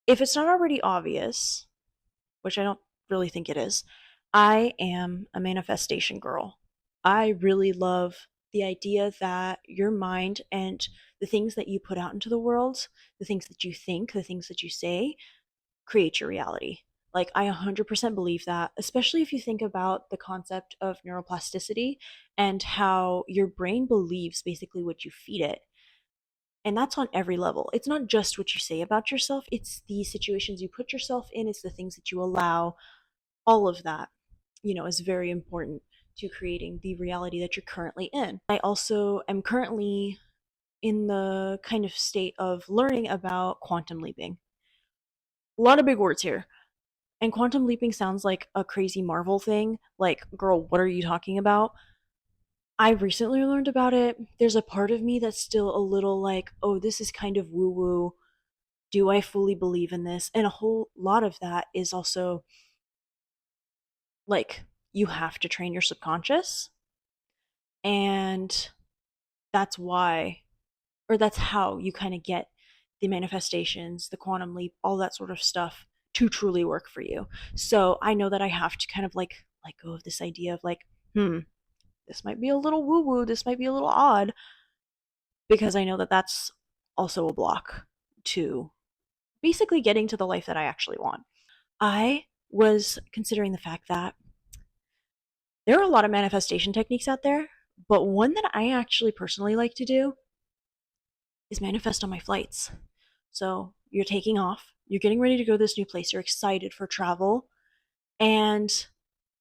If it's not already obvious, which I don't really think it is, I am a manifestation girl. I really love the idea that your mind and the things that you put out into the world, the things that you think, the things that you say, create your reality. Like, I 100% believe that, especially if you think about the concept of neuroplasticity and how your brain believes basically what you feed it. And that's on every level. It's not just what you say about yourself, it's the situations you put yourself in, it's the things that you allow. All of that, is very important to creating the reality that you're currently in. I also am currently in the kind of state of learning about quantum leaping. A lot of big words here. And quantum leaping sounds like a crazy Marvel thing. Like, girl, what are you talking about? I recently learned about it. There's a part of me that's still a little like, oh, this is kind of woo woo. Do I fully believe in this? And a whole lot of that is also like, you have to train your subconscious. And that's why, or that's how you kind of get the manifestations, the quantum leap, all that sort of stuff to truly work for you. So I know that I have to kind of like let go of this idea of like, this might be a little woo woo, this might be a little odd, because I know that that's also a block to basically getting to the life that I actually want. I was considering the fact that there are a lot of manifestation techniques out there, but one that I actually personally like to do is manifest on my flights. So you're taking off, you're getting ready to go to this new place, you're excited for travel. And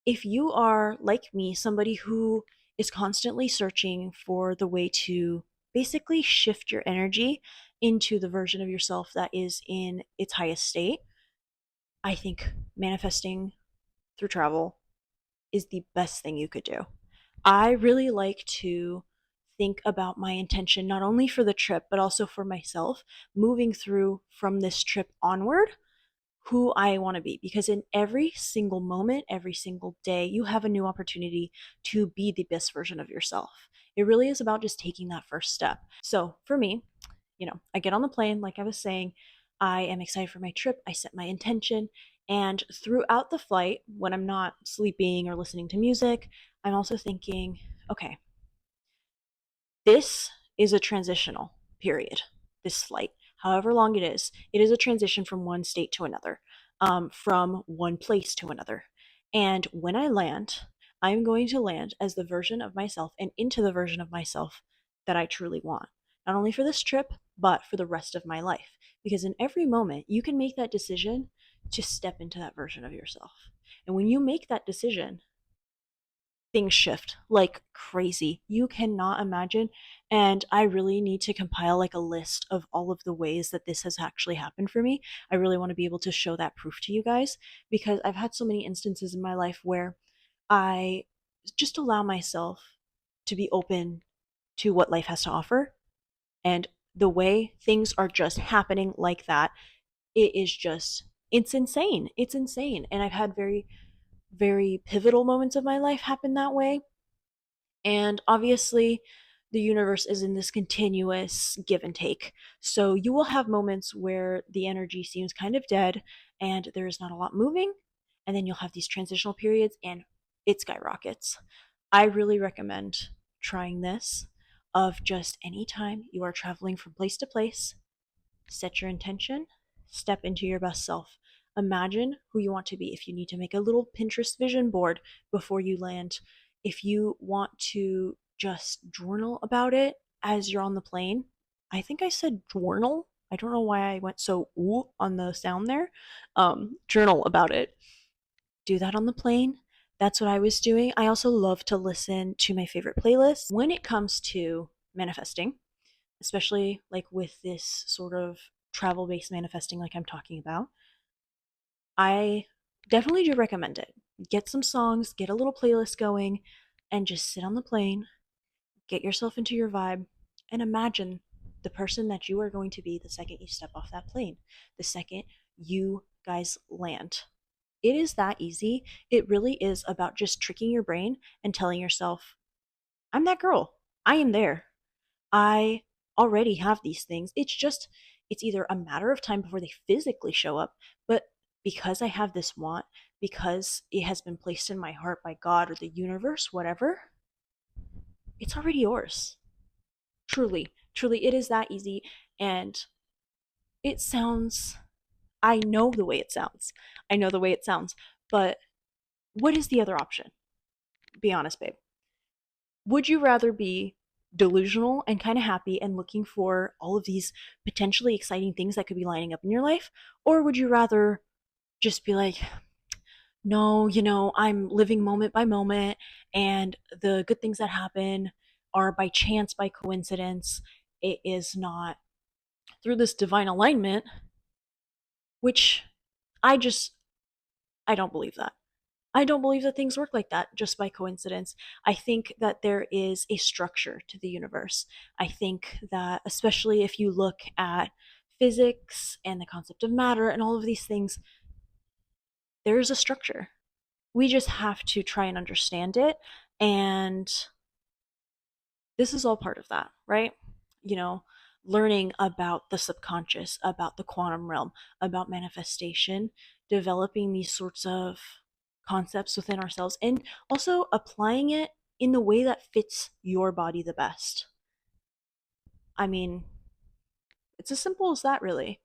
if you are, like me, somebody who is constantly searching for the way to basically shift your energy into the version of yourself that is in its highest state, I think manifesting through travel is the best thing you could do. I really like to think about my intention not only for the trip but also for myself moving through from this trip onward, who I want to be, because in every single moment, every single day, you have a new opportunity to be the best version of yourself. It really is about just taking that first step. So for me, I get on the plane, like I was saying, I am excited for my trip, I set my intention, and throughout the flight, when I'm not sleeping or listening to music, I'm also thinking, okay, this is a transitional period, this flight, however long it is a transition from one state to another, from one place to another. And when I land, I'm going to land as the version of myself and into the version of myself that I truly want, not only for this trip, but for the rest of my life. Because in every moment, you can make that decision to step into that version of yourself. And when you make that decision, things shift like crazy. You cannot imagine. And I really need to compile like a list of all of the ways that this has actually happened for me. I really want to be able to show that proof to you guys, because I've had so many instances in my life where I just allow myself to be open to what life has to offer. And the way things are just happening like that, it is just, it's insane. It's insane. And I've had very, very pivotal moments of my life happen that way. And obviously, the universe is in this continuous give and take. So you will have moments where the energy seems kind of dead and there is not a lot moving. And then you'll have these transitional periods and it skyrockets. I really recommend trying this, of just anytime you are traveling from place to place, set your intention, step into your best self. Imagine who you want to be. If you need to make a little Pinterest vision board before you land, if you want to just journal about it as you're on the plane. I think I said journal. I don't know why I went so ooh on the sound there. Journal about it. Do that on the plane. That's what I was doing. I also love to listen to my favorite playlists when it comes to manifesting, especially like with this sort of travel based manifesting, like I'm talking about. I definitely do recommend it. Get some songs, get a little playlist going, and just sit on the plane, get yourself into your vibe, and imagine the person that you are going to be the second you step off that plane, the second you guys land. It is that easy. It really is about just tricking your brain and telling yourself, I'm that girl. I am there. I already have these things. It's just it's either a matter of time before they physically show up, but because I have this want, because it has been placed in my heart by God or the universe, whatever, it's already yours. Truly, truly, it is that easy. And it sounds, I know the way it sounds. I know the way it sounds. But what is the other option? Be honest, babe. Would you rather be delusional and kind of happy and looking for all of these potentially exciting things that could be lining up in your life? Or would you rather just be like, no, I'm living moment by moment, and the good things that happen are by chance, by coincidence? It is not through this divine alignment, which I just, I don't believe that. I don't believe that things work like that just by coincidence. I think that there is a structure to the universe. I think that, especially if you look at physics and the concept of matter and all of these things, there is a structure. We just have to try and understand it. And this is all part of that, right? You know, learning about the subconscious, about the quantum realm, about manifestation, developing these sorts of concepts within ourselves, and also applying it in the way that fits your body the best. I mean, it's as simple as that, really.